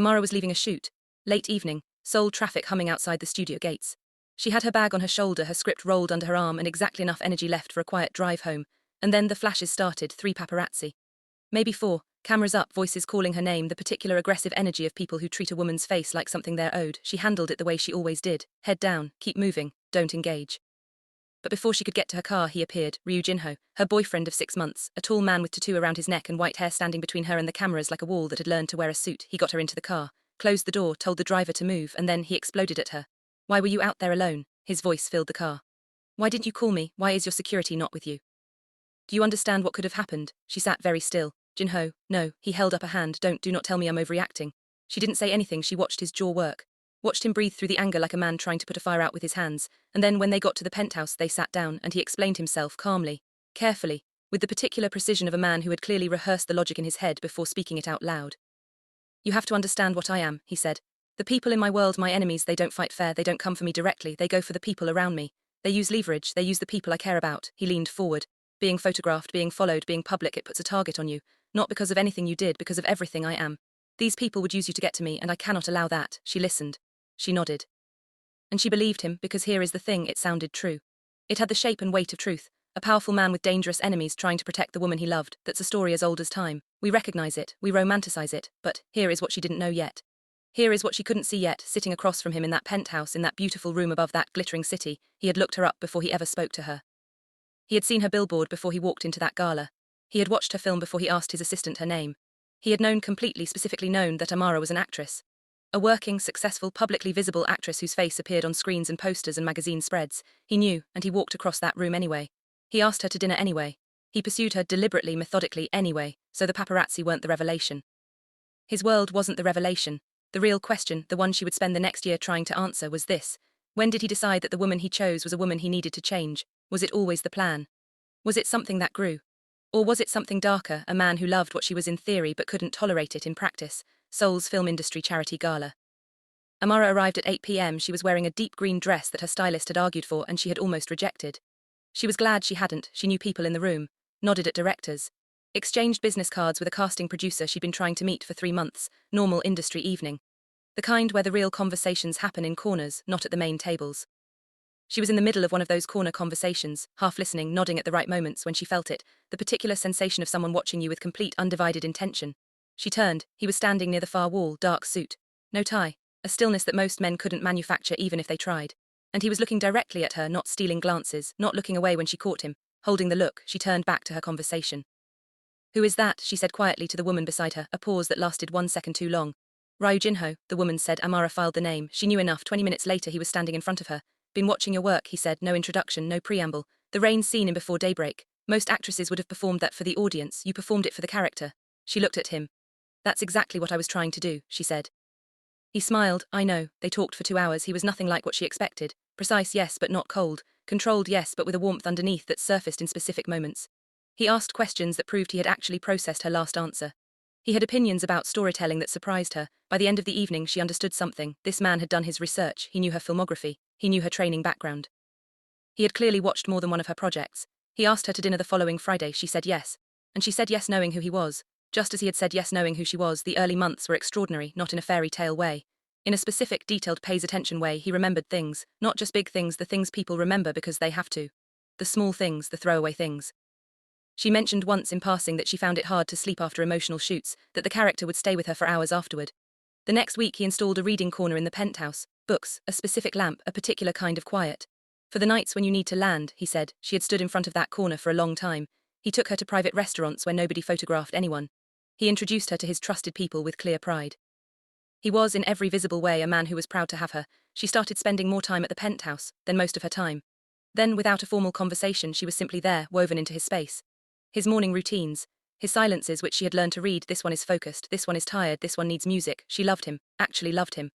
Amara was leaving a shoot. Late evening, Seoul traffic humming outside the studio gates. She had her bag on her shoulder, her script rolled under her arm, and exactly enough energy left for a quiet drive home. And then the flashes started, 3 paparazzi. Maybe 4, cameras up, voices calling her name, the particular aggressive energy of people who treat a woman's face like something they're owed. She handled it the way she always did. Head down, keep moving, don't engage. But before she could get to her car, he appeared, Ryu Jinho, her boyfriend of 6 months, a tall man with tattoo around his neck and white hair standing between her and the cameras like a wall that had learned to wear a suit. He got her into the car, closed the door, told the driver to move, and then he exploded at her. Why were you out there alone? His voice filled the car. Why didn't you call me? Why is your security not with you? Do you understand what could have happened? She sat very still. Jinho, no, he held up a hand. Do not tell me I'm overreacting. She didn't say anything. She watched his jaw work. Watched him breathe through the anger like a man trying to put a fire out with his hands, and then when they got to the penthouse they sat down and he explained himself calmly, carefully, with the particular precision of a man who had clearly rehearsed the logic in his head before speaking it out loud. You have to understand what I am, he said. The people in my world, my enemies, they don't fight fair, they don't come for me directly, they go for the people around me. They use leverage, they use the people I care about. He leaned forward. Being photographed, being followed, being public, it puts a target on you. Not because of anything you did, because of everything I am. These people would use you to get to me, and I cannot allow that. She listened. She nodded. And she believed him, because here is the thing, it sounded true. It had the shape and weight of truth. A powerful man with dangerous enemies trying to protect the woman he loved. That's a story as old as time. We recognize it, we romanticize it, but here is what she didn't know yet. Here is what she couldn't see yet, sitting across from him in that penthouse, in that beautiful room above that glittering city. He had looked her up before he ever spoke to her. He had seen her billboard before he walked into that gala. He had watched her film before he asked his assistant her name. He had known completely, specifically known that Amara was an actress. A working, successful, publicly visible actress whose face appeared on screens and posters and magazine spreads. He knew, and he walked across that room anyway. He asked her to dinner anyway. He pursued her deliberately, methodically anyway, so the paparazzi weren't the revelation. His world wasn't the revelation. The real question, the one she would spend the next year trying to answer, was this. When did he decide that the woman he chose was a woman he needed to change? Was it always the plan? Was it something that grew? Or was it something darker, a man who loved what she was in theory but couldn't tolerate it in practice? Seoul's film industry charity gala. Amara arrived at 8 p.m. She was wearing a deep green dress that her stylist had argued for and she had almost rejected. She was glad she hadn't. She knew people in the room, nodded at directors, exchanged business cards with a casting producer she'd been trying to meet for 3 months, normal industry evening. The kind where the real conversations happen in corners, not at the main tables. She was in the middle of one of those corner conversations, half listening, nodding at the right moments when she felt it, the particular sensation of someone watching you with complete undivided intention. She turned. He was standing near the far wall, dark suit. No tie. A stillness that most men couldn't manufacture even if they tried. And he was looking directly at her, not stealing glances, not looking away when she caught him. Holding the look, she turned back to her conversation. Who is that? She said quietly to the woman beside her, a pause that lasted 1 second too long. Ryu Jinho, the woman said. Amara filed the name. She knew enough. 20 minutes later he was standing in front of her. Been watching your work, he said. No introduction, no preamble. The rain scene in Before Daybreak. Most actresses would have performed that for the audience. You performed it for the character. She looked at him. That's exactly what I was trying to do, she said. He smiled. I know. They talked for 2 hours. He was nothing like what she expected. Precise, yes, but not cold. Controlled, yes, but with a warmth underneath that surfaced in specific moments. He asked questions that proved he had actually processed her last answer. He had opinions about storytelling that surprised her. By the end of the evening she understood something. This man had done his research. He knew her filmography. He knew her training background. He had clearly watched more than one of her projects. He asked her to dinner the following Friday. She said yes. And she said yes knowing who he was. Just as he had said yes knowing who she was. The early months were extraordinary, not in a fairy tale way. In a specific, detailed, pays attention way. He remembered things, not just big things, the things people remember because they have to. The small things, the throwaway things. She mentioned once in passing that she found it hard to sleep after emotional shoots, that the character would stay with her for hours afterward. The next week he installed a reading corner in the penthouse, books, a specific lamp, a particular kind of quiet. For the nights when you need to land, he said. She had stood in front of that corner for a long time. He took her to private restaurants where nobody photographed anyone. He introduced her to his trusted people with clear pride. He was, in every visible way, a man who was proud to have her. She started spending more time at the penthouse than most of her time. Then, without a formal conversation, she was simply there, woven into his space. His morning routines, his silences which she had learned to read. This one is focused, this one is tired, this one needs music. She loved him, actually loved him.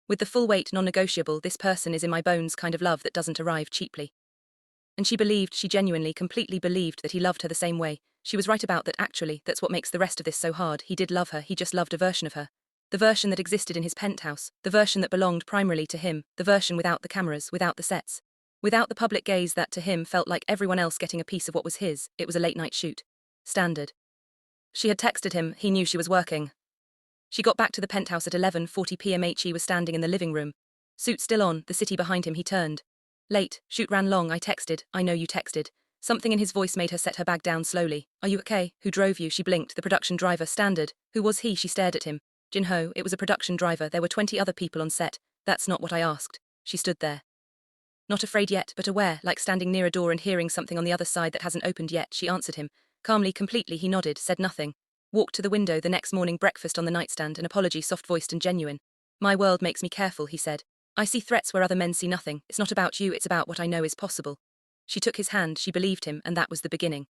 With the full weight, non-negotiable, this person is in my bones kind of love that doesn't arrive cheaply. And she believed, she genuinely, completely believed that he loved her the same way. She was right about that actually, that's what makes the rest of this so hard. He did love her, he just loved a version of her. The version that existed in his penthouse, the version that belonged primarily to him, the version without the cameras, without the sets. Without the public gaze that to him felt like everyone else getting a piece of what was his. It was a late-night shoot. Standard. She had texted him, he knew she was working. She got back to the penthouse at 11:40 p.m. He was standing in the living room. Suit still on, the city behind him. He turned. Late, shoot ran long. I texted. I know you texted. Something in his voice made her set her bag down slowly. Are you okay? Who drove you? She blinked. The production driver. Standard. Who was he? She stared at him. Jin-ho. It was a production driver. There were 20 other people on set. That's not what I asked. She stood there. Not afraid yet, but aware, like standing near a door and hearing something on the other side that hasn't opened yet. She answered him. Calmly, completely. He nodded, said nothing. Walked to the window. The next morning, breakfast on the nightstand, an apology soft-voiced and genuine. My world makes me careful, he said. I see threats where other men see nothing. It's not about you, it's about what I know is possible. She took his hand, she believed him, and that was the beginning.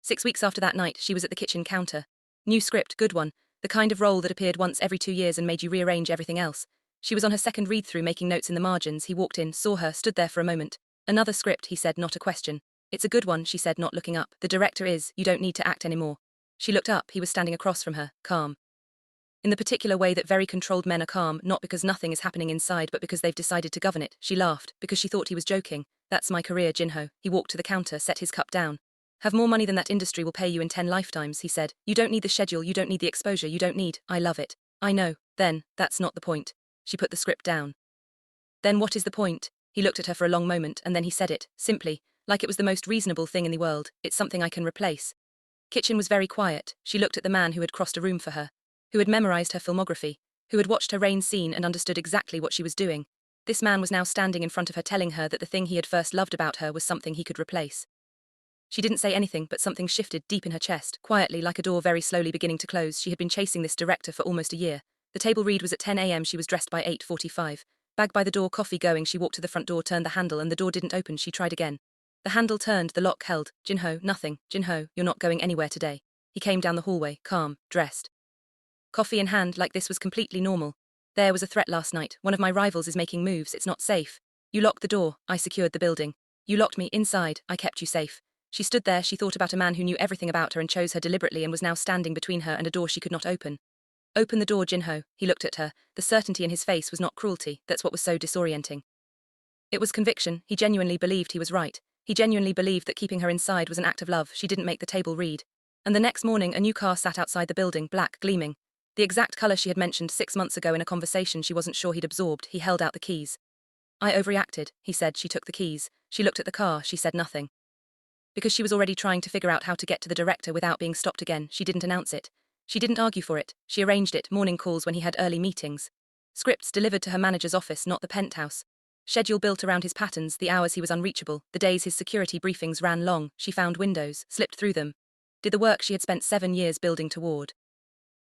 6 weeks after that night, she was at the kitchen counter. New script, good one. The kind of role that appeared once every 2 years and made you rearrange everything else. She was on her second read-through making notes in the margins. He walked in, saw her, stood there for a moment. Another script, he said, not a question. It's a good one, she said, not looking up. The director is, you don't need to act anymore. She looked up, he was standing across from her, calm. In the particular way that very controlled men are calm, not because nothing is happening inside but because they've decided to govern it. She laughed, because she thought he was joking. That's my career, Jin-ho. He walked to the counter, set his cup down. Have more money than that industry will pay you in 10 lifetimes, he said. You don't need the schedule, you don't need the exposure, you don't need, I love it. I know, then, that's not the point. She put the script down. Then what is the point? He looked at her for a long moment, and then he said it, simply, like it was the most reasonable thing in the world. It's something I can replace. Kitchen was very quiet. She looked at the man who had crossed a room for her, who had memorized her filmography, who had watched her rain scene and understood exactly what she was doing. This man was now standing in front of her telling her that the thing he had first loved about her was something he could replace. She didn't say anything, but something shifted deep in her chest, quietly like a door very slowly beginning to close. She had been chasing this director for almost a year. The table read was at 10 a.m. She was dressed by 8:45. Bag by the door, coffee going. She walked to the front door, turned the handle, and the door didn't open. She tried again. The handle turned, the lock held. Jin-ho, nothing. Jin-ho, you're not going anywhere today. He came down the hallway, calm, dressed. Coffee in hand, like this was completely normal. There was a threat last night. One of my rivals is making moves. It's not safe. You locked the door. I secured the building. You locked me inside. I kept you safe. She stood there. She thought about a man who knew everything about her and chose her deliberately and was now standing between her and a door she could not open. Open the door, Jin-ho. He looked at her. The certainty in his face was not cruelty. That's what was so disorienting. It was conviction. He genuinely believed he was right. He genuinely believed that keeping her inside was an act of love. She didn't make the table read. And the next morning, a new car sat outside the building, black, gleaming. The exact color she had mentioned 6 months ago in a conversation she wasn't sure he'd absorbed. He held out the keys. I overreacted, he said. She took the keys. She looked at the car. She said nothing. Because she was already trying to figure out how to get to the director without being stopped again, she didn't announce it. She didn't argue for it. She arranged it, morning calls when he had early meetings. Scripts delivered to her manager's office, not the penthouse. Schedule built around his patterns, the hours he was unreachable, the days his security briefings ran long. She found windows, slipped through them. Did the work she had spent 7 years building toward.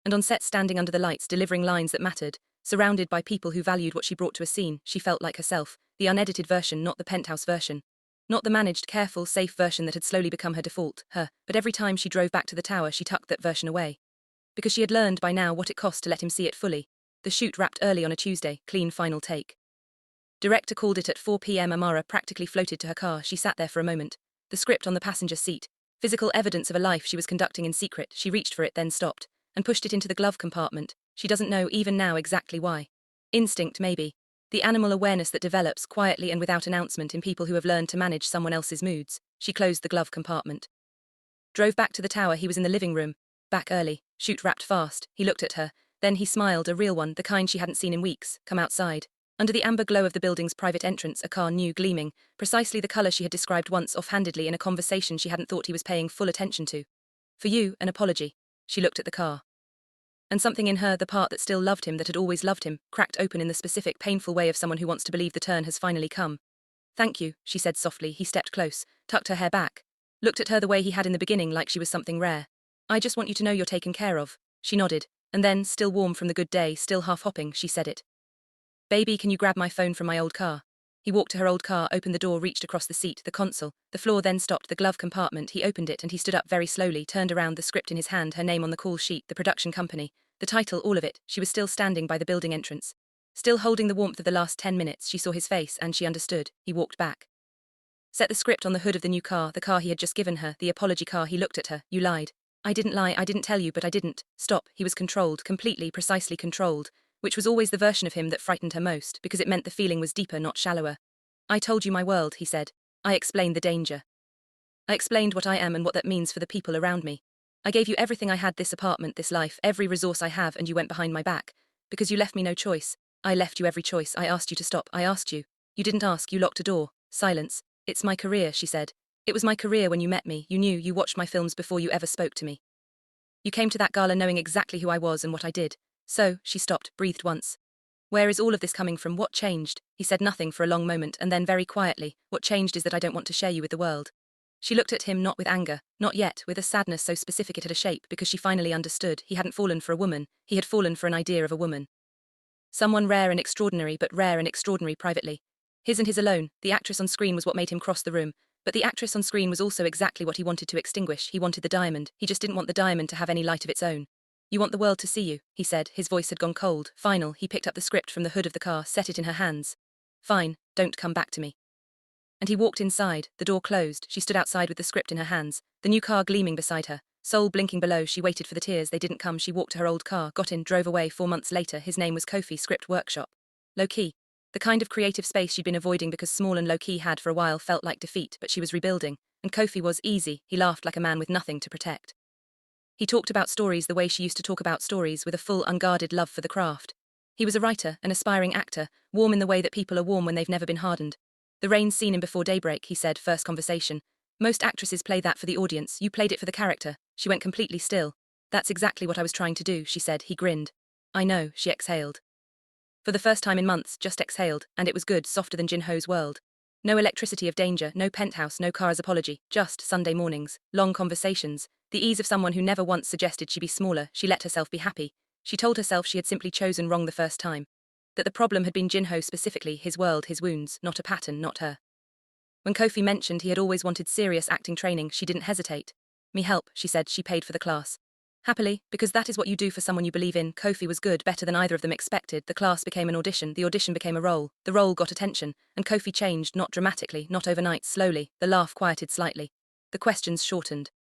And on set, standing under the lights, delivering lines that mattered, surrounded by people who valued what she brought to a scene, she felt like herself, the unedited version, not the penthouse version. Not the managed, careful, safe version that had slowly become her default, but every time she drove back to the tower she tucked that version away. Because she had learned by now what it cost to let him see it fully. The shoot wrapped early on a Tuesday, clean final take. Director called it at 4 p.m. Amara practically floated to her car. She sat there for a moment. The script on the passenger seat. Physical evidence of a life she was conducting in secret. She reached for it, then stopped, and pushed it into the glove compartment. She doesn't know even now exactly why. Instinct, maybe. The animal awareness that develops quietly and without announcement in people who have learned to manage someone else's moods. She closed the glove compartment. Drove back to the tower. He was in the living room. Back early. Shoot wrapped fast. He looked at her. Then he smiled, a real one, the kind she hadn't seen in weeks. Come outside. Under the amber glow of the building's private entrance, a car new, gleaming, precisely the color she had described once offhandedly in a conversation she hadn't thought he was paying full attention to. For you, an apology. She looked at the car. And something in her, the part that still loved him, that had always loved him, cracked open in the specific, painful way of someone who wants to believe the turn has finally come. Thank you, she said softly. He stepped close, tucked her hair back, looked at her the way he had in the beginning, like she was something rare. I just want you to know you're taken care of. She nodded, and then, still warm from the good day, still half hopping, she said it. Baby, can you grab my phone from my old car? He walked to her old car, opened the door, reached across the seat, the console, the floor, then stopped, the glove compartment. He opened it and he stood up very slowly, turned around, the script in his hand, her name on the call sheet, the production company, the title, all of it. She was still standing by the building entrance. Still holding the warmth of the last 10 minutes. She saw his face and she understood. He walked back. Set the script on the hood of the new car, the car he had just given her, the apology car. He looked at her. You lied. I didn't lie, I didn't tell you, but I didn't. Stop. He was controlled, completely, precisely controlled, which was always the version of him that frightened her most, because it meant the feeling was deeper, not shallower. I told you my world, he said. I explained the danger. I explained what I am and what that means for the people around me. I gave you everything I had, this apartment, this life, every resource I have, and you went behind my back. Because you left me no choice. I left you every choice. I asked you to stop. I asked you. You didn't ask, you locked a door. Silence. It's my career, she said. It was my career when you met me. You knew, you watched my films before you ever spoke to me. You came to that gala knowing exactly who I was and what I did. So, she stopped, breathed once. Where is all of this coming from? What changed? He said nothing for a long moment, and then very quietly, what changed is that I don't want to share you with the world. She looked at him, not with anger, not yet, with a sadness so specific it had a shape, because she finally understood. He hadn't fallen for a woman, he had fallen for an idea of a woman. Someone rare and extraordinary, but rare and extraordinary privately. His and his alone. The actress on screen was what made him cross the room, but the actress on screen was also exactly what he wanted to extinguish. He wanted the diamond, he just didn't want the diamond to have any light of its own. You want the world to see you, he said. His voice had gone cold. Final. He picked up the script from the hood of the car, set it in her hands. Fine, don't come back to me. And he walked inside. The door closed. She stood outside with the script in her hands, the new car gleaming beside her, Seoul blinking below. She waited for the tears. They didn't come. She walked to her old car, got in, drove away. 4 months later, his name was Kofi. Script workshop. Low-key. The kind of creative space she'd been avoiding because small and low-key had for a while felt like defeat, but she was rebuilding. And Kofi was easy. He laughed like a man with nothing to protect. He talked about stories the way she used to talk about stories, with a full, unguarded love for the craft. He was a writer, an aspiring actor, warm in the way that people are warm when they've never been hardened. The rain's seen him before daybreak, he said, first conversation. Most actresses play that for the audience. You played it for the character. She went completely still. That's exactly what I was trying to do, she said. He grinned. I know, she exhaled. For the first time in months, just exhaled, and it was good, softer than Jin-Ho's world. No electricity of danger, no penthouse, no car as apology, just Sunday mornings, long conversations, the ease of someone who never once suggested she be smaller. She let herself be happy. She told herself she had simply chosen wrong the first time. That the problem had been Jin-Ho specifically, his world, his wounds, not a pattern, not her. When Kofi mentioned he had always wanted serious acting training, she didn't hesitate. Me help, she said. She paid for the class. Happily, because that is what you do for someone you believe in. Kofi was good, better than either of them expected. The class became an audition, the audition became a role, the role got attention, and Kofi changed, not dramatically, not overnight, slowly. The laugh quieted slightly. The questions shortened.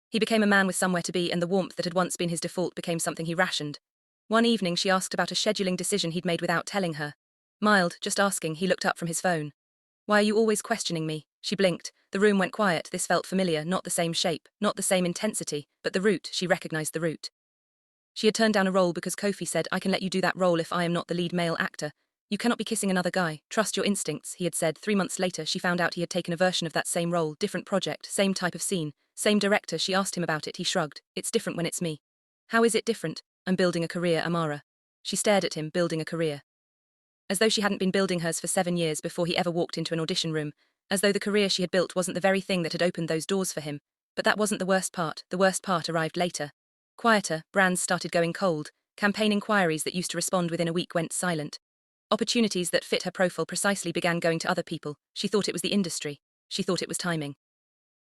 He became a man with somewhere to be, and the warmth that had once been his default became something he rationed. One evening she asked about a scheduling decision he'd made without telling her. Mild, just asking. He looked up from his phone. Why are you always questioning me? She blinked. The room went quiet. This felt familiar, not the same shape, not the same intensity, but the route. She recognized the route. She had turned down a role because Kofi said, I can let you do that role if I am not the lead male actor. You cannot be kissing another guy. Trust your instincts, he had said. 3 months later, she found out he had taken a version of that same role, different project, same type of scene, same director. She asked him about it. He shrugged. It's different when it's me. How is it different? I'm building a career, Amara. She stared at him, building a career. As though she hadn't been building hers for 7 years before he ever walked into an audition room, as though the career she had built wasn't the very thing that had opened those doors for him. But that wasn't the worst part. The worst part arrived later. Quieter, brands started going cold, campaign inquiries that used to respond within a week went silent. Opportunities that fit her profile precisely began going to other people. She thought it was the industry. She thought it was timing.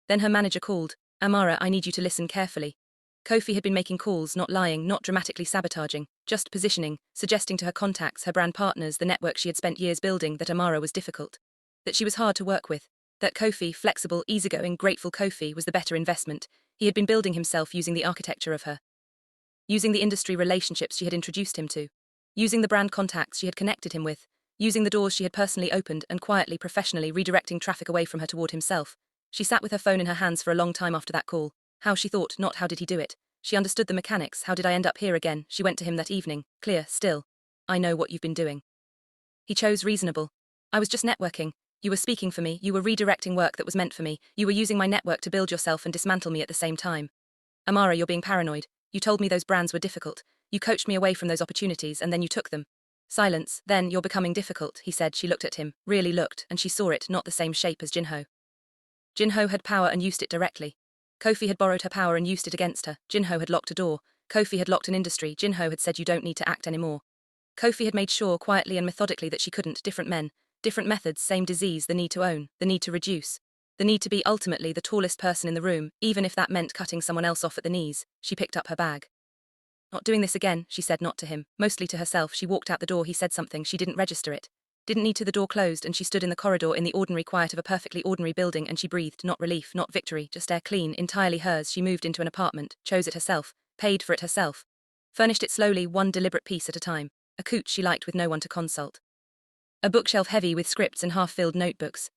Then her manager called. Amara, I need you to listen carefully. Kofi had been making calls, not lying, not dramatically sabotaging, just positioning, suggesting to her contacts, her brand partners, the network she had spent years building, that Amara was difficult. That she was hard to work with. That Kofi, flexible, easygoing, grateful Kofi, was the better investment. He had been building himself using the architecture of her. Using the industry relationships she had introduced him to. Using the brand contacts she had connected him with. Using the doors she had personally opened and quietly, professionally redirecting traffic away from her toward himself. She sat with her phone in her hands for a long time after that call. How, she thought, not how did he do it. She understood the mechanics. How did I end up here again? She went to him that evening, clear, still. I know what you've been doing. He chose reasonable. I was just networking. You were speaking for me. You were redirecting work that was meant for me. You were using my network to build yourself and dismantle me at the same time. Amara, you're being paranoid. You told me those brands were difficult. You coached me away from those opportunities and then you took them. Silence. Then you're becoming difficult, he said. She looked at him, really looked, and she saw it, not the same shape as Jin-Ho. Jin-Ho had power and used it directly. Kofi had borrowed her power and used it against her. Jin-Ho had locked a door. Kofi had locked an industry. Jin-Ho had said you don't need to act anymore. Kofi had made sure, quietly and methodically, that she couldn't. Different men, different methods, same disease, the need to own, the need to reduce. The need to be ultimately the tallest person in the room, even if that meant cutting someone else off at the knees. She picked up her bag. Not doing this again, she said, not to him, mostly to herself. She walked out the door. He said something. She didn't register it. Didn't need to. The door closed and she stood in the corridor in the ordinary quiet of a perfectly ordinary building, and she breathed, not relief, not victory, just air, clean, entirely hers. She moved into an apartment, chose it herself, paid for it herself, furnished it slowly, one deliberate piece at a time, a couch she liked with no one to consult. A bookshelf heavy with scripts and half-filled notebooks.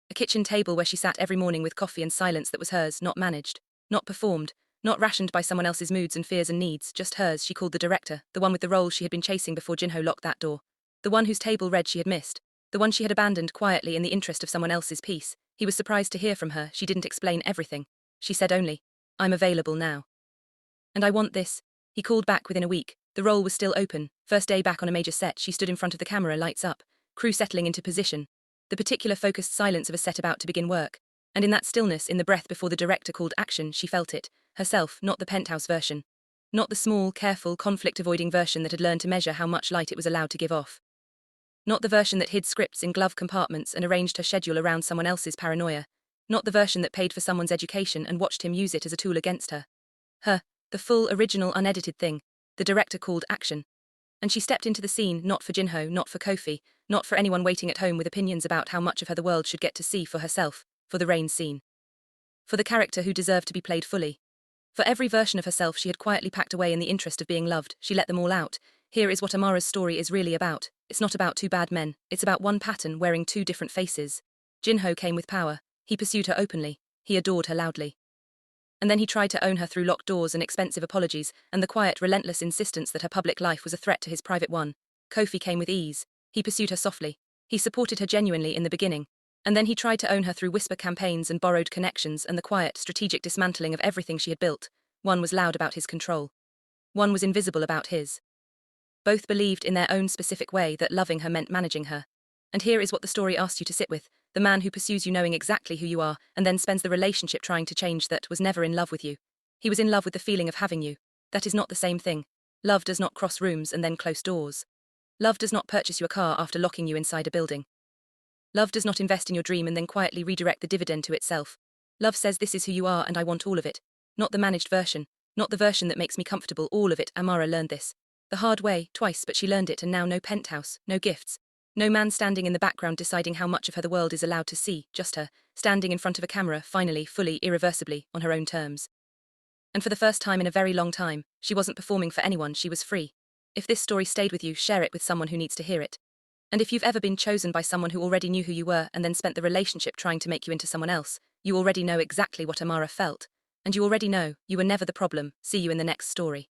A kitchen table where she sat every morning with coffee and silence that was hers, not managed, not performed, Not rationed by someone else's moods and fears and needs, just hers. She called the director, the one with the role she had been chasing before Jinho locked that door. The one whose table read she had missed. The one she had abandoned quietly in the interest of someone else's peace. He was surprised to hear from her. She didn't explain everything. She said only, "I'm available now. And I want this." He called back within a week. The role was still open. First day back on a major set, she stood in front of the camera, lights up, crew settling into position. The particular focused silence of a set about to begin work. And in that stillness, in the breath before the director called action, she felt it. Herself, not the penthouse version. Not the small, careful, conflict-avoiding version that had learned to measure how much light it was allowed to give off. Not the version that hid scripts in glove compartments and arranged her schedule around someone else's paranoia. Not the version that paid for someone's education and watched him use it as a tool against her. Her, the full, original, unedited thing. The director called action. And she stepped into the scene, not for Jinho, not for Kofi, not for anyone waiting at home with opinions about how much of her the world should get to see for herself, for the rain scene. For the character who deserved to be played fully. For every version of herself she had quietly packed away in the interest of being loved, she let them all out. Here is what Amara's story is really about. It's not about two bad men, it's about one pattern wearing two different faces. Jinho came with power. He pursued her openly. He adored her loudly. And then he tried to own her through locked doors and expensive apologies, and the quiet, relentless insistence that her public life was a threat to his private one. Kofi came with ease. He pursued her softly. He supported her genuinely in the beginning. And then he tried to own her through whisper campaigns and borrowed connections and the quiet, strategic dismantling of everything she had built. One was loud about his control. One was invisible about his. Both believed in their own specific way that loving her meant managing her. And here is what the story asks you to sit with. The man who pursues you knowing exactly who you are and then spends the relationship trying to change that was never in love with you. He was in love with the feeling of having you. That is not the same thing. Love does not cross rooms and then close doors. Love does not purchase you a car after locking you inside a building. Love does not invest in your dream and then quietly redirect the dividend to itself. Love says this is who you are and I want all of it. Not the managed version. Not the version that makes me comfortable, all of it. Amara learned this. The hard way, twice, but she learned it, and now no penthouse, no gifts. No man standing in the background deciding how much of her the world is allowed to see, just her, standing in front of a camera, finally, fully, irreversibly, on her own terms. And for the first time in a very long time, she wasn't performing for anyone, she was free. If this story stayed with you, share it with someone who needs to hear it. And if you've ever been chosen by someone who already knew who you were and then spent the relationship trying to make you into someone else, you already know exactly what Amara felt. And you already know, you were never the problem. See you in the next story.